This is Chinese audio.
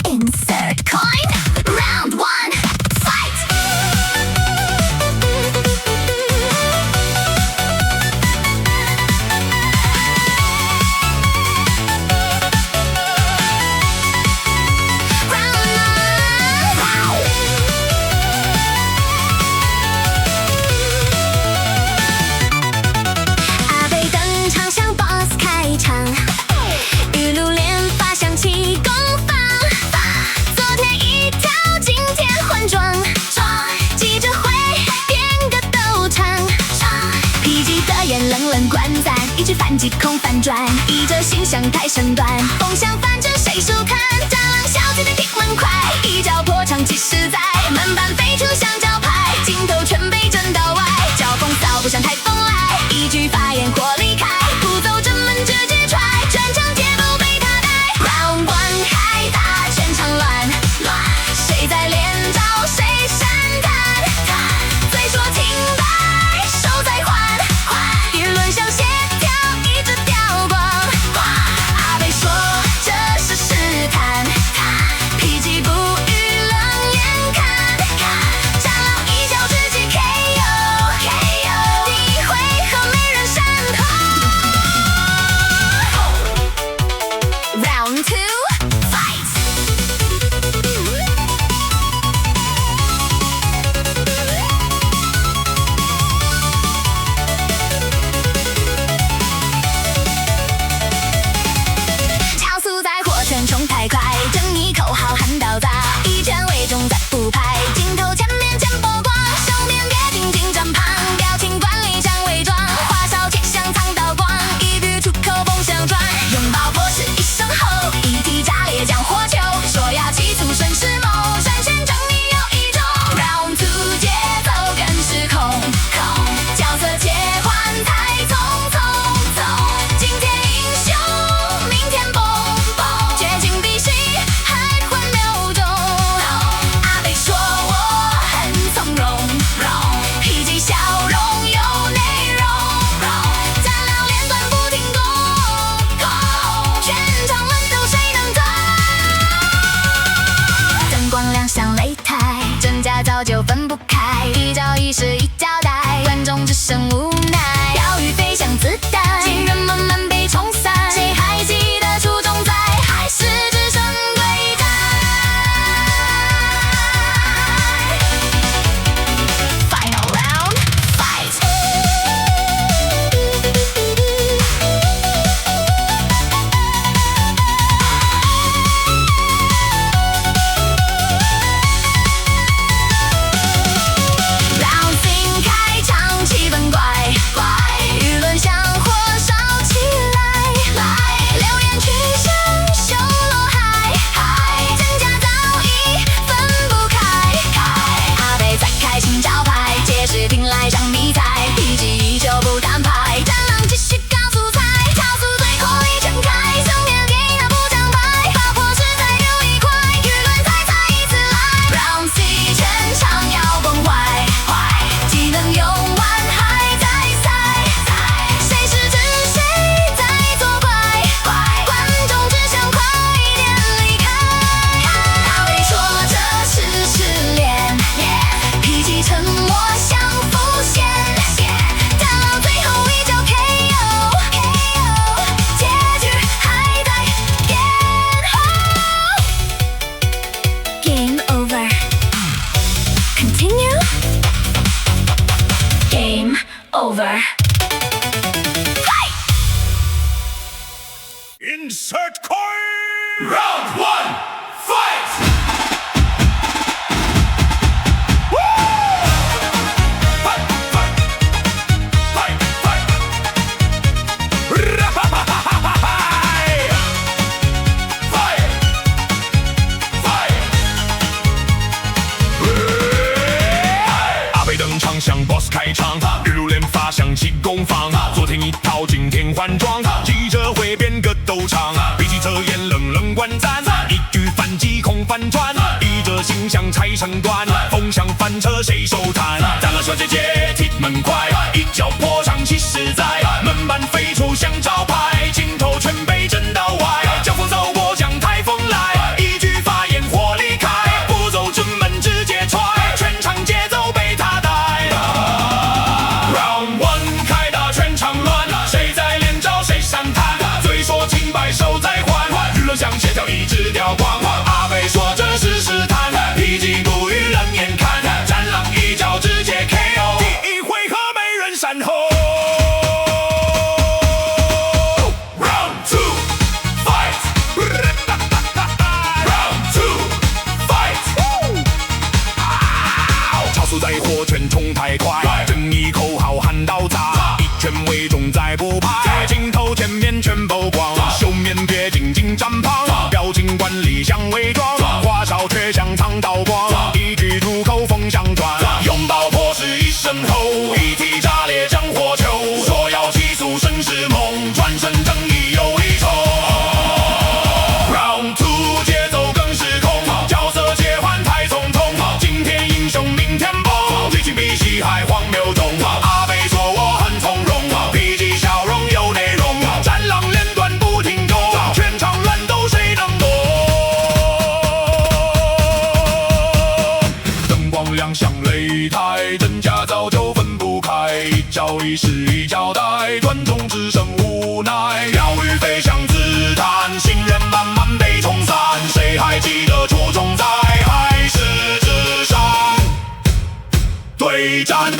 Insert coin. Round one, fight.阿贝登场向 boss 开场，玉露连发响起攻防。昨天一套，今天换装，记者会编个斗场，披棘的眼冷冷观赞，一句反击空反转，一者心想太身段，风向反正谁收看？蟑螂小姐的踢门快，一脚破场气势在，门板飞出像招牌，镜头全被震到外，脚风扫不像台风来，一句发言或离开，不走正门直接踹，全场节奏被他带。Round one 开打，全场乱，谁在连招谁闪弹，嘴说停摆，手在换，舆论像协调一直掉光，阿贝说这是试探，脾气不语冷眼看，战狼一脚直击 KO， 第一回合没人闪脱。Round two, fight. 超速在火圈冲太快，正义口号喊到砸，一拳为重再不拍，镜头前面前波光，手面别紧紧站旁，表情管理像伪装，花哨且像藏刀光，一语出口风向转，拥抱破事一声吼，一踢炸裂将火球，说要起诉顺势谋，闪现正义有一种 Round two 节奏更失控，角色切换太匆匆，今天英雄明天崩，绝境必须还换秒钟，阿贝说我很从容，脾气笑容有内容，战狼连段不停攻，全场乱斗谁能走，灯光亮像擂台，真假早就分不开，一招一式一交代，观众只剩无奈，标语飞向子弹，几人慢慢被冲散，谁还记得初衷在，还是只剩柜台。Final round, fight. 开场气氛怪，舆论像火烧起来，流言趋向修罗海，真假早已分不开，阿贝在开新招牌，届时听来像迷彩，脾气依旧不摊牌，战狼继续高速踩，超速最后一拳开，上面给他补奖牌，把破事再留一块，舆论再一次来 Round C 全场要崩坏，技能用完还在赛，谁是真谁在作怪，观众只想快点离开，阿贝说这是失恋，脾气沉默像浮现，战狼最后一脚 KO， 结局还在演后 Game over. Continue. Game over. Fight! Insert coin! Round one, fight! Fight, fight, fight, fight. Fight, fight. 阿贝登场向 boss 开场，玉露连发响起攻防，昨天一套，今天换装，记者会编个斗场，脾气侧眼冷冷观战，一句反击空反转，一者心想拆成段，风向翻车谁收摊？战狼小姐姐踢门快，一脚破场气势在，门板飞出像招牌，镜头全被震到外，脚风走过像台风来，一句发言人冲太快，正义口号喊到炸，一拳为重再不怕，在镜头前面全曝光，袖面别紧紧站旁，表情管理像伪装，花哨却像藏刀光，一句出口风向转，拥抱破事一身后，一提炸裂将火球，说要起诉绅士梦，转身正义又一筹。Round two 节奏更失控，角色切换太匆匆，今天英雄明天崩，剧情比戏还荒谬中。阿贝说我很从容，脾气笑容有内容，战狼连段不停动，全场乱斗谁能懂？灯光亮相擂台，真假早就分不开，一招一式一交代，观众只剩无奈。鸟语飞翔自弹，信任慢慢被冲散，谁还记得初衷在？还是智商对战？